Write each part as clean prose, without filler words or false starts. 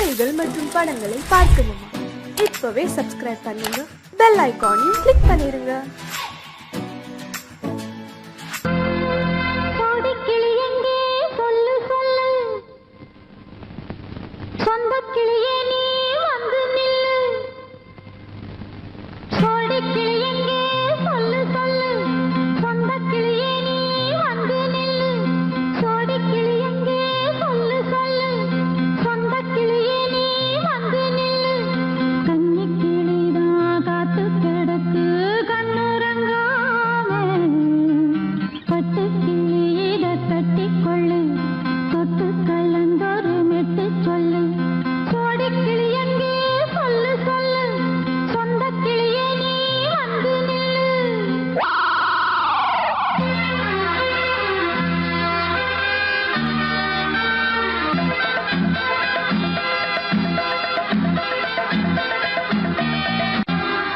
காணொளிகள் மற்றும் படங்களை பார்க்கணுமா? இப்பவே சப்ஸ்கிரைப் பண்ணுங்க, பெல் ஐகானையும் கிளிக் பண்ணிருங்க.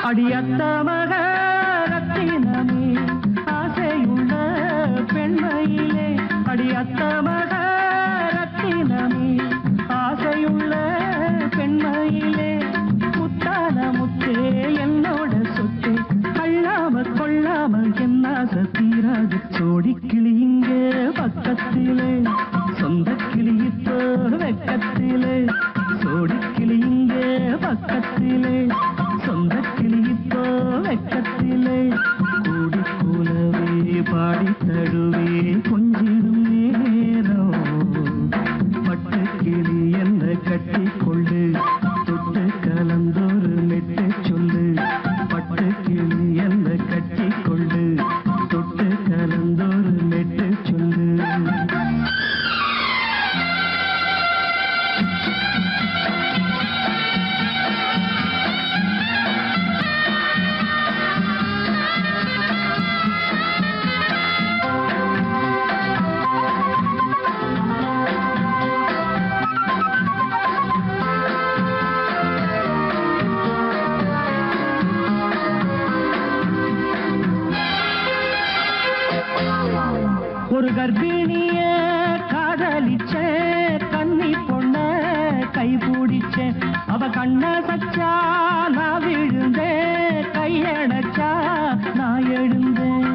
அடியத்த மகரத்தினமே ஆசையுள்ள பெண்மையிலே, அடியத்த மகரத்தினமே ஆசையுள்ள பெண்மையிலே, முத்தான முத்தே என்னோட சொத்து அள்ளாம கொள்ளாம என்ன சத்தீராது. சோடி கிளி இங்கே பக்கத்திலே, சொந்த கிளி இப்போ வெக்கத்திலே, சோடி கிளி இங்கே பக்கத்திலே, சொந்த கிளி இப்போ வெக்கத்திலே, கூடி கூலவே பாடி தழுவே கொஞ்சிடும் நேரம், பட்டு கிளி என்ன கட்டி கொண்டு தொட்டு கலந்தொரு மெட்டு சொல்லு, பட்டு கிளி என்ன கட்டி கொண்டு தொட்டு கலந்தொரு மெட்டு சொல்லு. ஒரு கர்ப்பிணிய காதலிச்ச கன்னி பொண்ண கை பிடிச்ச, அவ கண்ண சச்சா நான் விழுந்தேன், கையடைச்சா நான் எழுந்தேன்.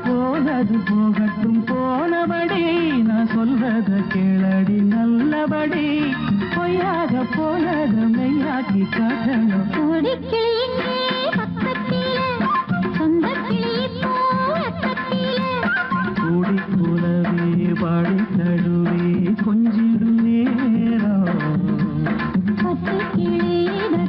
போனது போகட்டும் போனபடி, நான் சொல்றத கேளடி நல்லபடி, பொய்யாக போனது மெய்யாக்கி காட்டணும். கூடி கூலவே பாடி தழுவே கொஞ்சிடும் நேரம், பட்டு கிளி என்ன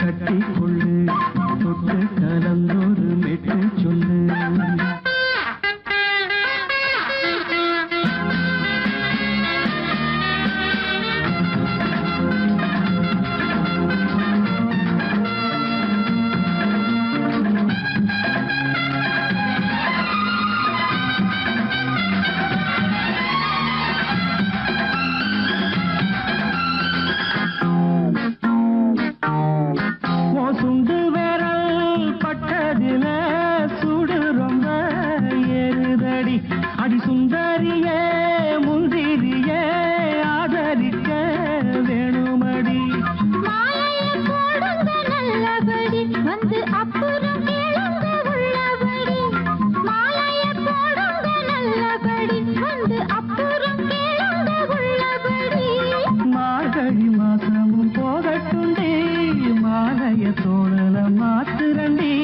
கட்டி கொள்ளு தொட்டு கலந்தொரு மெட்டு சொல்லு. சுண்டு விரல் பட்டதில சுடு ரொம்ப ஏறுதடி, அடி சுந்தரியே முந்திரியே ஆதரிக்க வேணுமடி. வந்து அப்புறம் உள்ளபடி, மாலைய போடுங்க நல்லபடி, வந்து அப்புறம் உள்ளபடி. மார்கழி மாசமும் போகட்டுண்டி, மாலைய தோழல மாத்துரண்டி,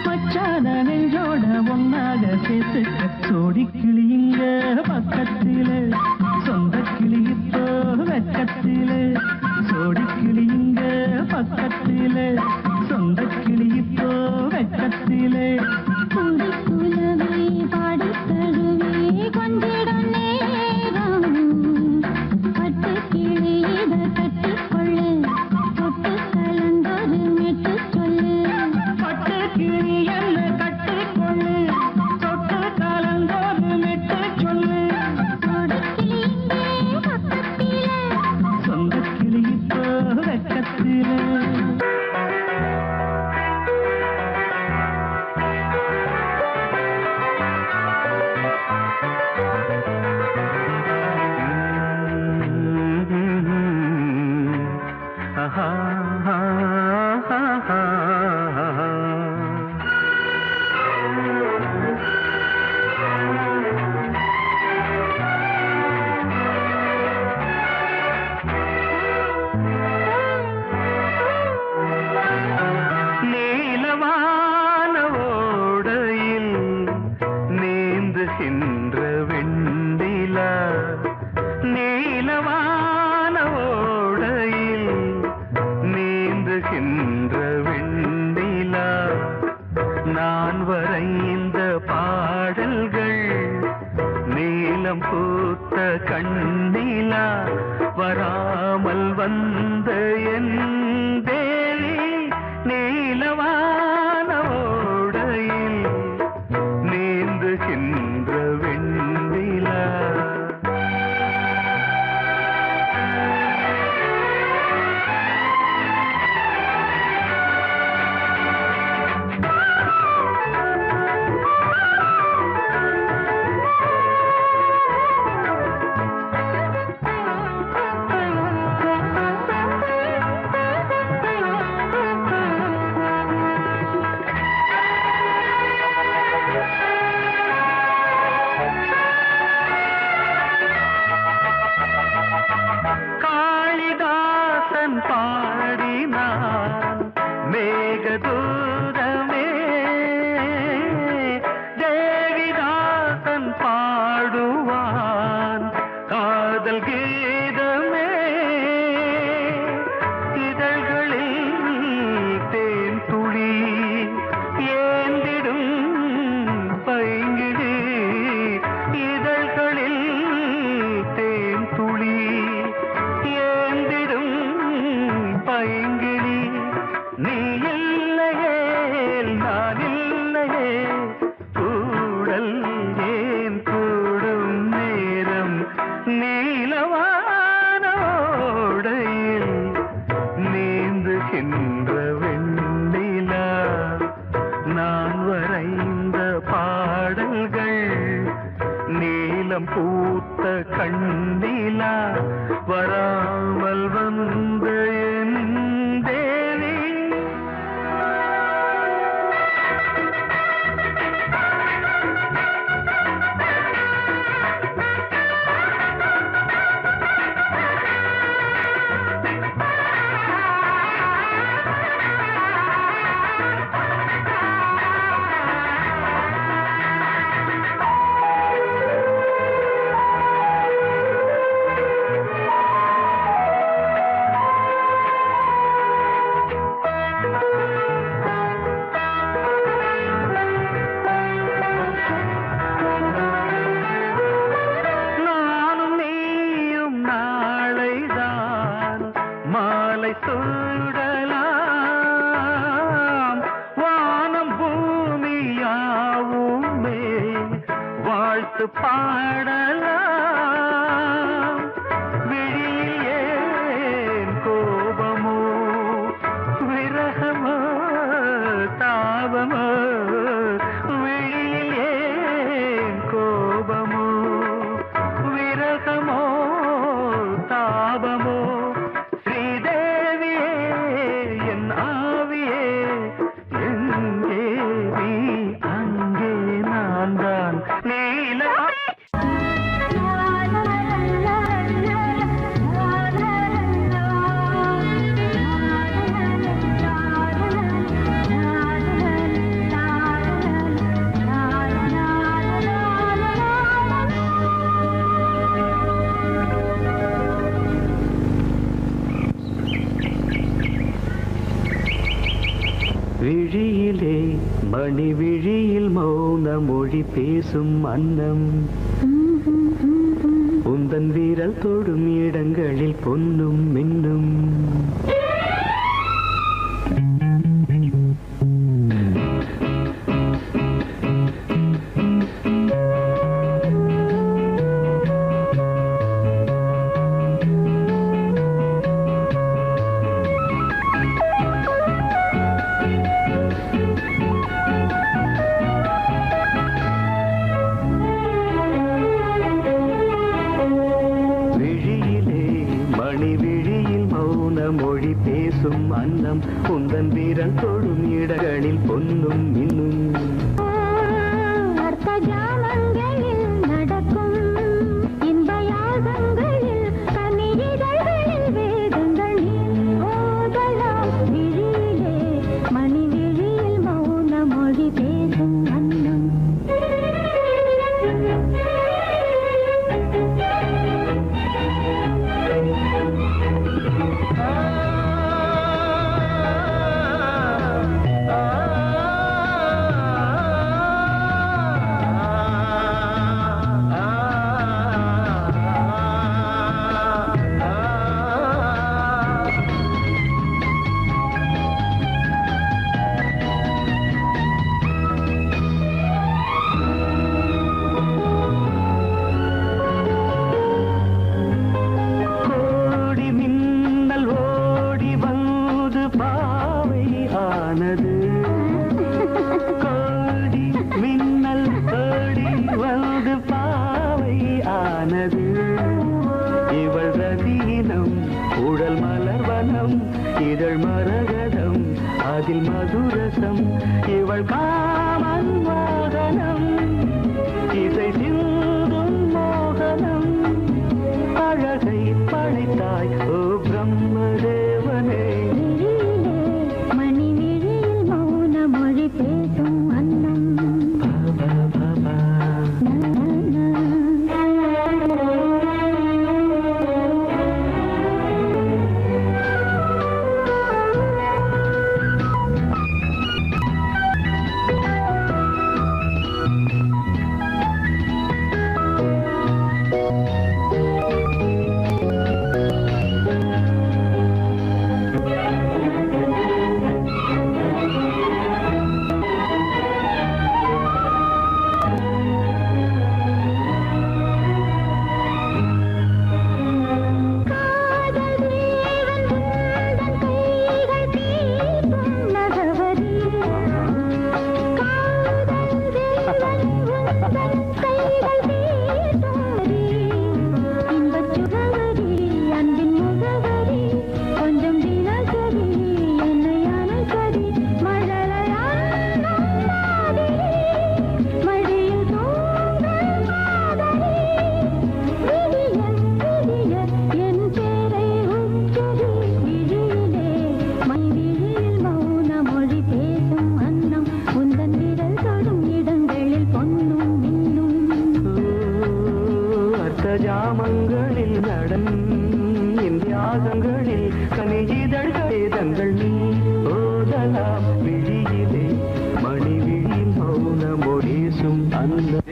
மச்சான நெஞ்சோட ஒன்னாக சேர்த்துக்க. சோடி கிளி இங்க பக்கத்திலே, சொந்த கிளி இப்போ வெக்கத்திலே, சோடி கிளி இங்க பக்கத்திலே, சொந்த கிளி இப்போ வெக்கத்திலே, கூடி கூலவே பாடி தழுவே கொஞ்சிடும் நேரம். கண்ணிலா வராமல் வந்த என் தேவி நீலவான ஓடையில் நீந்துகின்ற வெண்ணிலா. பாடினான் மேகதூதமே தேவிதாசன் பாடுவான் காதல் கீதமே. இதழ்களில் தேன் துளி ஏந்திடும் பைங்கிடி இதழ்களில் தேன் துளி ஏந்திடும் பைங்கிளி. நீ இல்லையே நான் இல்லையே கூடல் ஏன் கூடும் நேரம் நீலவானோடையில் நீந்துகின்ற வெண்ணிலா. நான் வரைந்த பாடல்கள் நீலம் பூத்த கண்ணிலா வராமல் வந்த என் தேவி. மாலை சூடலாம் வானம் பூமியாவுமே வாழ்த்து பாடலாம். விழியில் ஏன் கோபமோ விரகமோ தாபமோ விழியில் ஏன் கோபமோ விரகமோ தாபமோ. விழியிலே மணி விழியில் மௌன மொழி பேசும் அன்னம் உந்தன் வீரல் தொடும் இடங்களில் பொன்னும் மின்னும். மொழி பேசும் அன்னம் உந்தன் வீரல் தொடும் இடங்களில் பொன்னும் இன்னும். அர்த்த ஜாமங்களில் நடக்கும் இன்ப யாகங்களில் கனியிதழ்களில் வேதங்கள் ஓதலாம். விழியிலே மணி விழியில் மௌன மொழி பேசும் அன்னம். உள்ளது இவள் ரதீனம் உடல் மலர்வனம் இதழ் மரகதம் அதில் மதுரசம் இவள் காமன் வாகனம் இசை சிந்தும் மோகனம் அழகை படைத்தாய் ஓ பிரம்மதேவனே மணி விழியில் மௌன மொழி பேசும் அன்னம் ஜாமங்களில் நடன் இந்தியாசங்களில் கனியிதழ்களே தங்கள் நீ ஓதலாம் விழியிலே மணி விழியில் மௌன மொழிசும் அந்த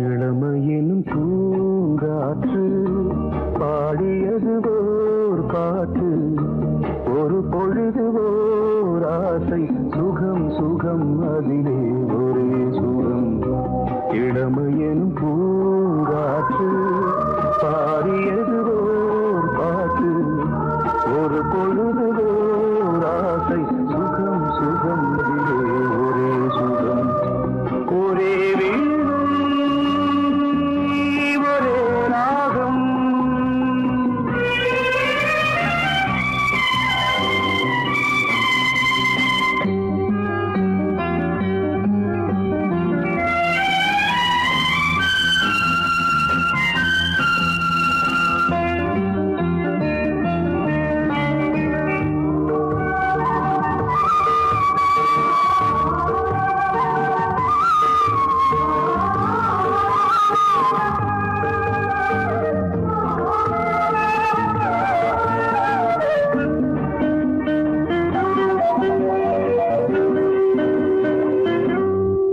இளமையினும் பூங்காற்று பாடியது ஓர் பாட்டு ஒரு பொழுது ஓர் ஆசை சுகம் சுகம் அதிலே ஒரே சுகம் இளமையினும் பூங்காற்று பாடியது ஓர் பாட்டு ஒரு பொழுது ஓர் ஆசை சுகம் சுகம் அதிலே ஒரே சுகம் ஒரே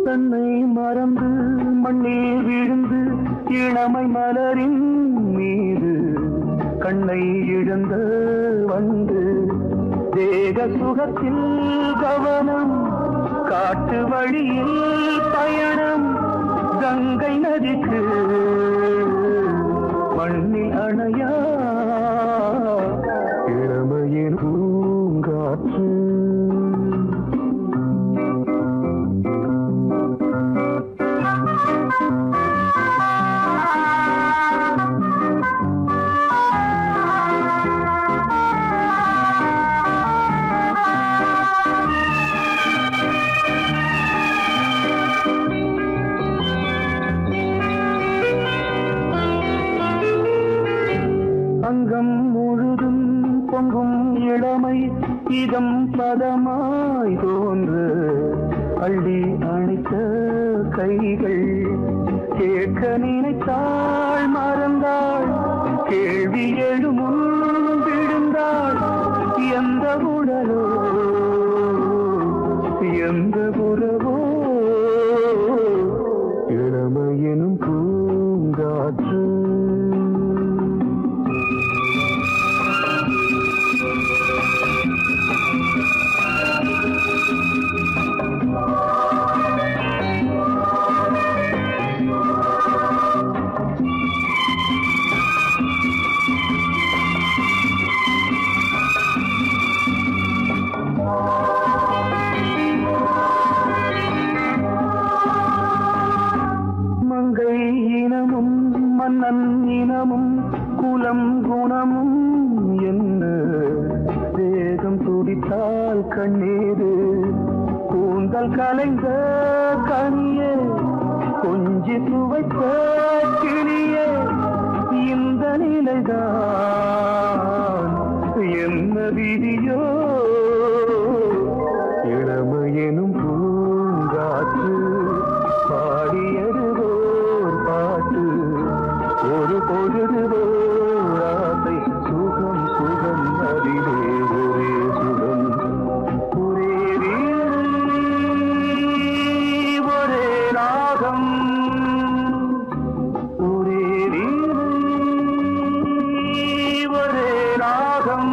தன்னை மறந்து மண்ணில் விழுந்து இளமை மலரின் மீது கண்ணை இழந்த வந்து தேக சுகத்தில் கவனம் காட்டு வழியில் பயணம் கங்கை நதிக்கு மண்ணில் அணையா இளமையின் பூங்காற்று அங்கம் முழுதும் பொங்கும் இளமை இதம் பதமாய் தோன்று அள்ளி அணைத்த கைகள் கேட்க நினைத்தாள் மறந்தாள் கேள்வி எழுமுன் விழுந்தாள் எந்த உடலோ எந்த புறவோ இளமையெனும் பூங்காற்று நினைத்தால் கண்ணீரு கூந்தல் கலைந்த கனியே கொஞ்சி துவைத்த கிளியே இந்த நிலைதான் என்ன விதியோ இளமையெனும் பூங்காற்று பாடியதுவோர் பாட்டு ஒரு பொழுதுவோர் ஆசை சுகம் சுகம் அதிலே ஒரே சுகம் ஒரே வீணை, ஒரே ராகம் ஒரே வீணை, ஒரே ராகம்.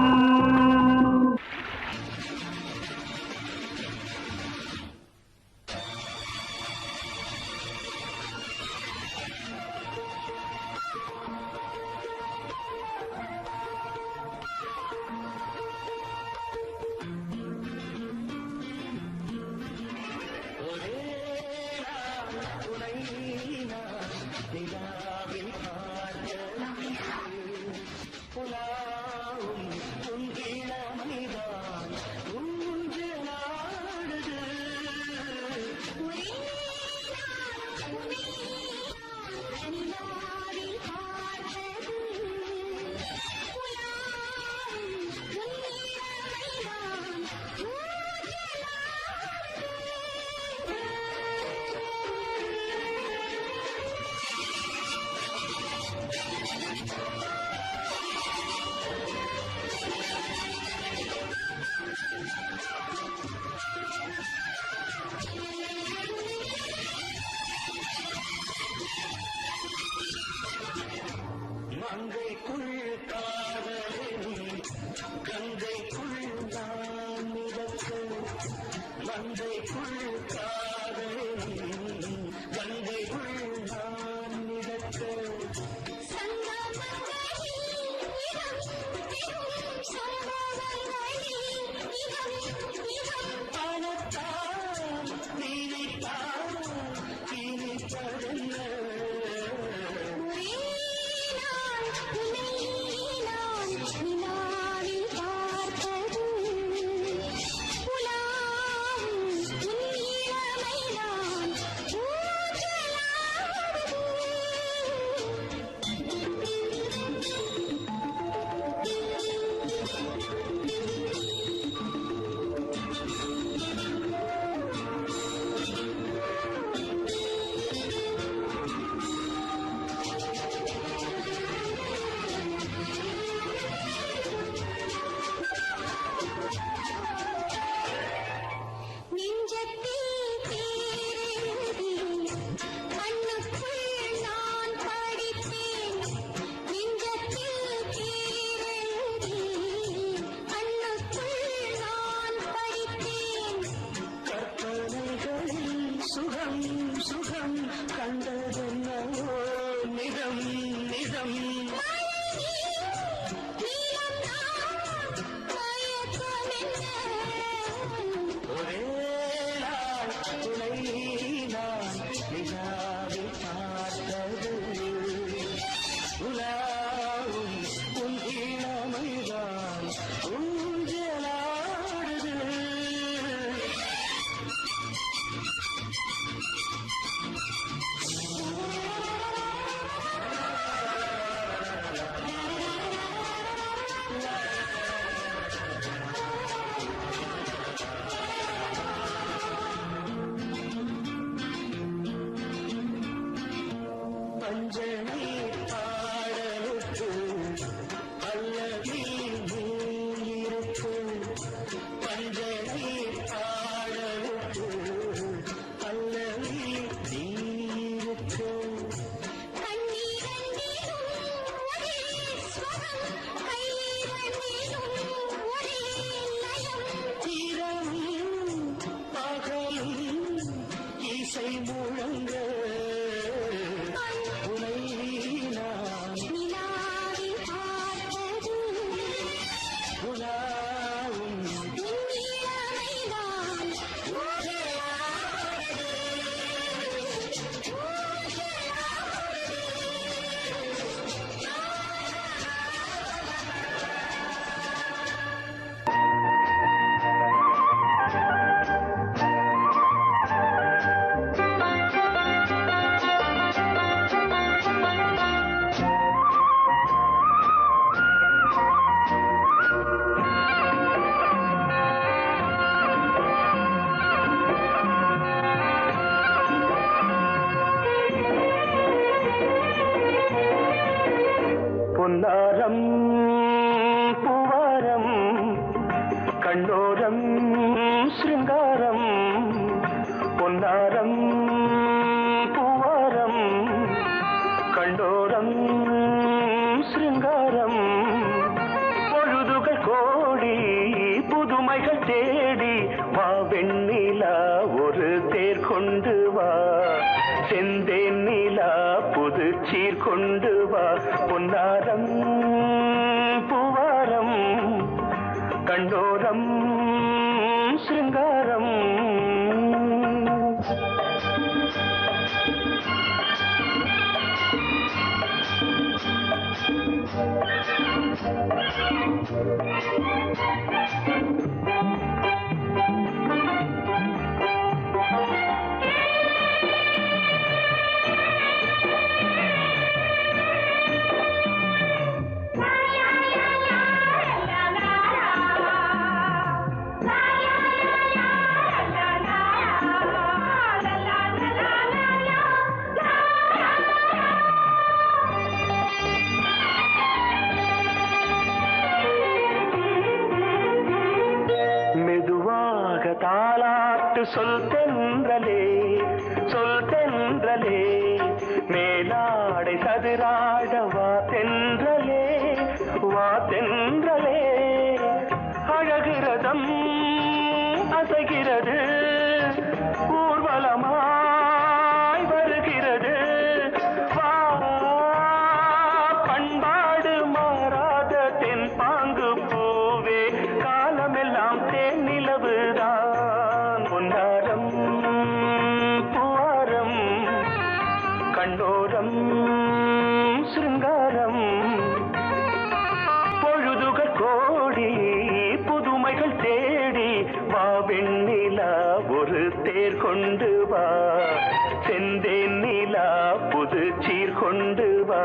கண்ணோரம் சிருங்காரம் பொன்னாரம் பூவாரம் கண்டோரம் சிருங்காரம் பொழுதுகள் கோடி புதுமைகள் தேடி வா வெண்ணிலா ஒரு தேர் கொண்டு வா செந்தேன் நிலா புது சீர் கொண்டு வா பொன்னாரம் பூவாரம் கண்டோரம் சிருங்காரம் தாலாட்டு சொல் தென்றலே மேலாடை சதுராட வா தென்றலே அழகிறதம் அசைகிறது ஊர்வலமாய் வருகிறது வா பண்பாடு மாறாத தென் பாங்கு பூவே காலமெல்லாம் தேன் நிலவுதான் பொன்னாரம் பூவாரம் கண்டோரம் சிருங்காரம் பொழுதுகள் கோடி புதுமைகள் தேடி வா வெண்ணிலா ஒரு தேர் கொண்டு வா செந்தேன் நிலா புது சீர் கொண்டு வா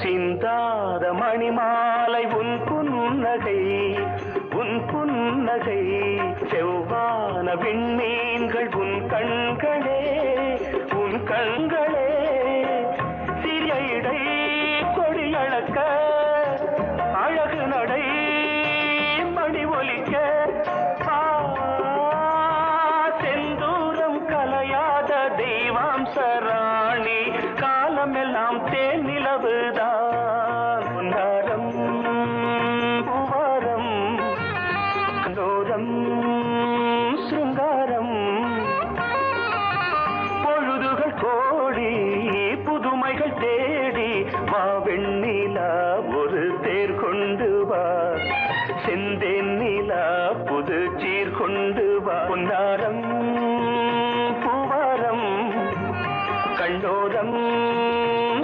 சிந்தாத மணிமாலை உன் புன்னகை செவ்வான விண்மீன்கள் உன் கண்களே சிறிய இடை கொடியளக்க அழகு நடை மணி ஒலிக்க செந்தூரம் கலையாத தெய்வாம்சராணி காலமெல்லாம் தேன் நிலவுதான் பொன்னாரம் பூவாரம் கண்டோரம் சிருங்காரம் பொழுதுகள் கோடி புதுமைகள் தேடி வா வெண்ணிலா ஒரு தேர் கொண்டு வா செந்தேன் நிலா புது சீர் கொண்டு வா பொன்னாரம் பூவாரம் கண்டோரம்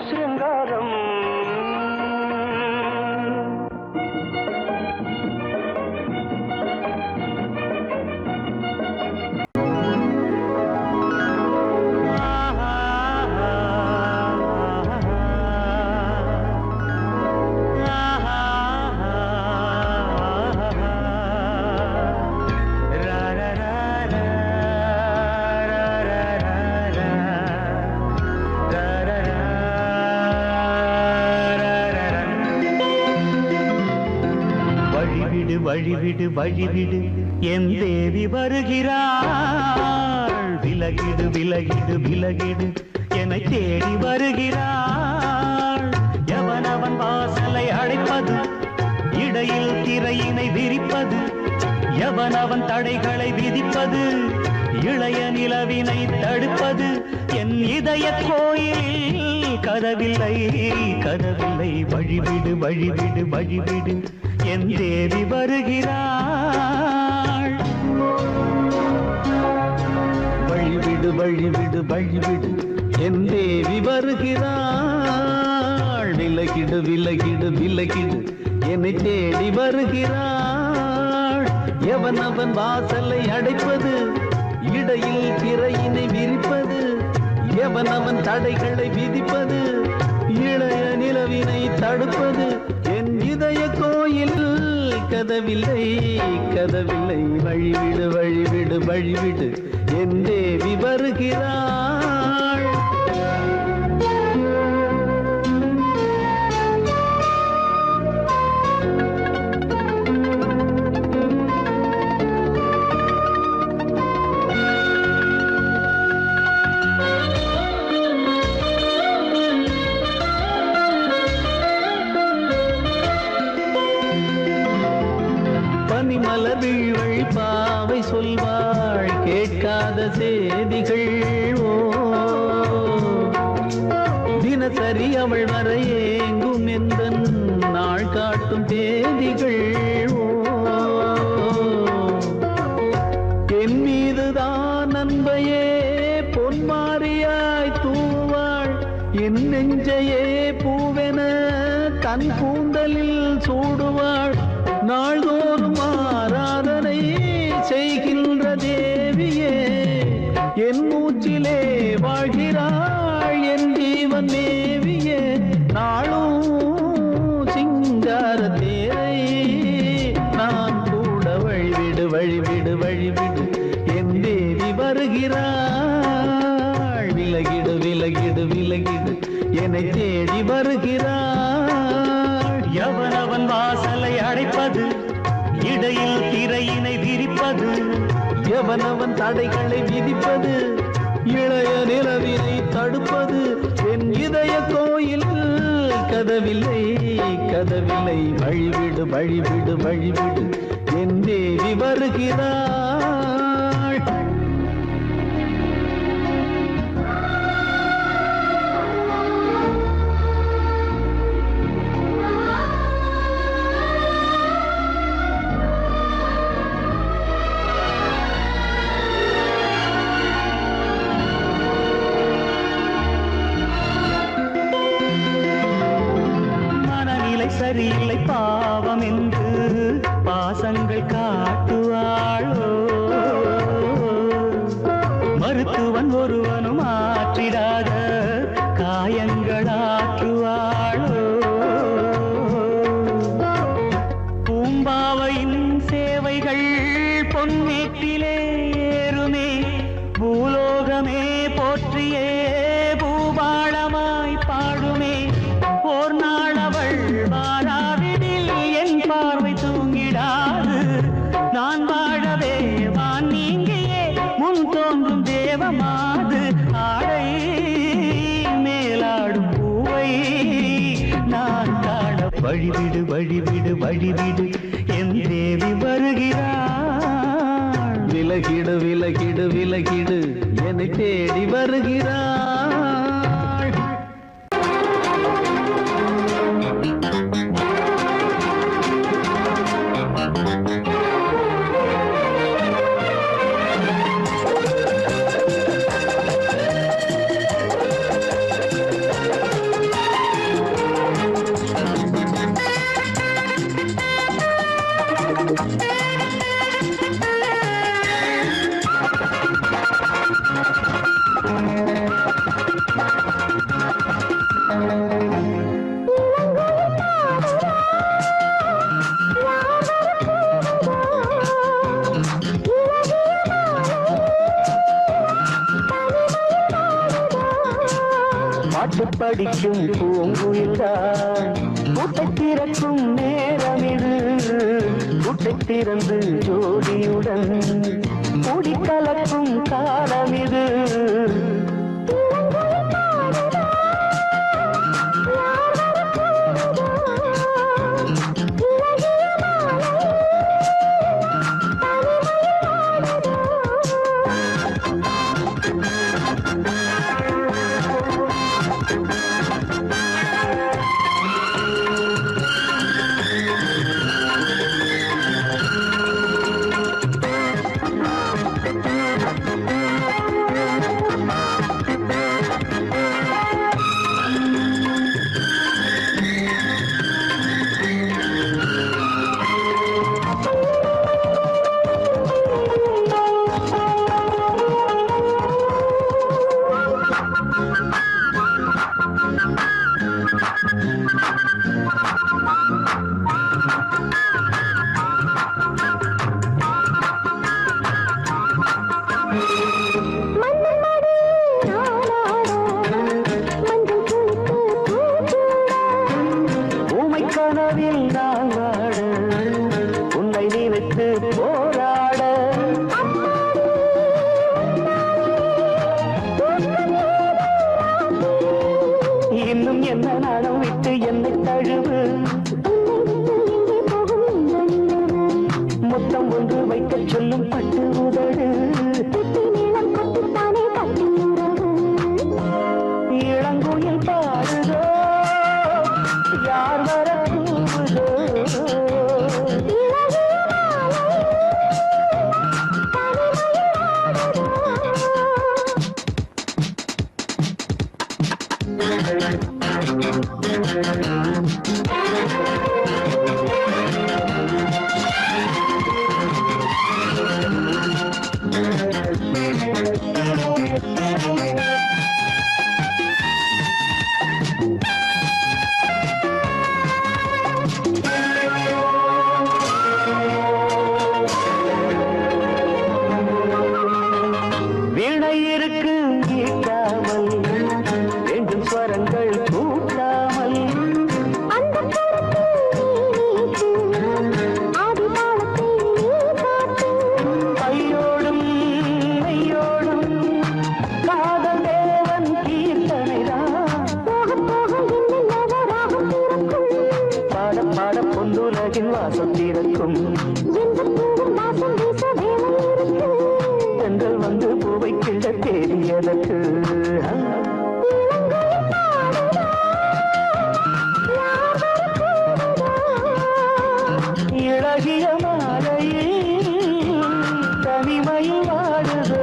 சிருங்காரம் வழிவிடு என் தேவி வருகிறாள் விலகிடு என்னை தேடி வருகிறாள் எவனவன் வாசலை அடைப்பது இடையில் திரையினை விரிப்பது எவனவன் தடைகளை விதிப்பது இளைய நிலவினை தடுப்பது என் இதய கோயில் கதவில்லை வழிவிடு என் தேவி வருகிறாள் வழிவிடு வழிவிடு என் தேவி வருகிறாள். விலகிடு விலகிடு விலகிடு என்னை தேடி வருகிறாள். எவன் அவன் வாசலை அடைப்பது, இடையில் திரையினை விரிப்பது, எவன் அவன் தடைகளை விதிப்பது, இளைய நிலவினை தடுப்பது, என் இதய கோயில் கதவில்லை கதவில்லை. வழிவிடு வழிவிடு வழிவிடு என் தேவி வருகிறாள். பனிமலர் வீழ்வழி பாவை சொல்வாள் கேட்காத செய்திகள். ஓ தினசரி அவள் வர ஏங்கும் எந்த நாள் காட்டும் தேதிகள். ஓ என் மீதுதான் அன்பையே பொன்மாரியாய் தூவாள். என் நெஞ்சையே பூவென தன் கூந்தலில் சூடுவாள். நாள்தோறும் ஆராதனை செய்கின்ற தேவியே என் மூச்சிலே வாழ்கிறாள். என் ஜீவன் தேவியே நாளும் சிங்கார தேரை நான் கூட. வழிவிடு வழிவிடு வழிவிடு என் தேவி வருகிறாள். விலகிடு விலகிடு விலகிடு என்னை தேடி வருகிறாள். எவனவன் வாசலை அடைப்பது, இடையில் திரையினை விரிப்பது, எவனவன் தடைகளை விதிப்பது, இளைய நிலவினை தடுப்பது, என் இதய கோயில் கதவில்லை கதவில்லை. வழிவிடு வழிவிடு வழிவிடு என் தேவி வருகிறாள். சரியில்லை பாவம் என்று பாசங்கள் காட்டுவாளோ. மருத்துவன் ஒருவனும் ஆற்றிடாத காயங்களாற்றுவாளோ. பூம்பாவையின் சேவைகள் பொன்னேட்டிலே ஏறுமே. பூலோகமே போற்றியே பூபாளமாய் பாடுமே. ஓர் நாள் அவள் வாராவிடில் என் பார்வை தூங்கிடாது. நான் வாழவே வான் நீங்கியே முன் தோன்றும் தேவமாது. ஆடை மேலாடும் பூவை நான் காண வழிவிடு வழிவிடு வழிவிடு என் தேவி வருகிறாள். விலகிடு விலகிடு விலகிடு என்னை தேடி வருகிறாள். பாட்டு படிக்கும் பூங்குயில்தான் கூட்டை திறக்கும் நேரமிது. கூட்டை திறந்து ஜோடியுடன் கூடி கலக்கும் காலமிது. மையோடும் மெய்யோடும் காதல் தேவன் கீர்த்தனைதான் பாட பாட பொந்துலகின் வாசம் திறக்கும் பெண்கள் வந்து பூவை கிள்ள தேடியதற்கு இளகிய மாலையில் தனிமையில் வாடுது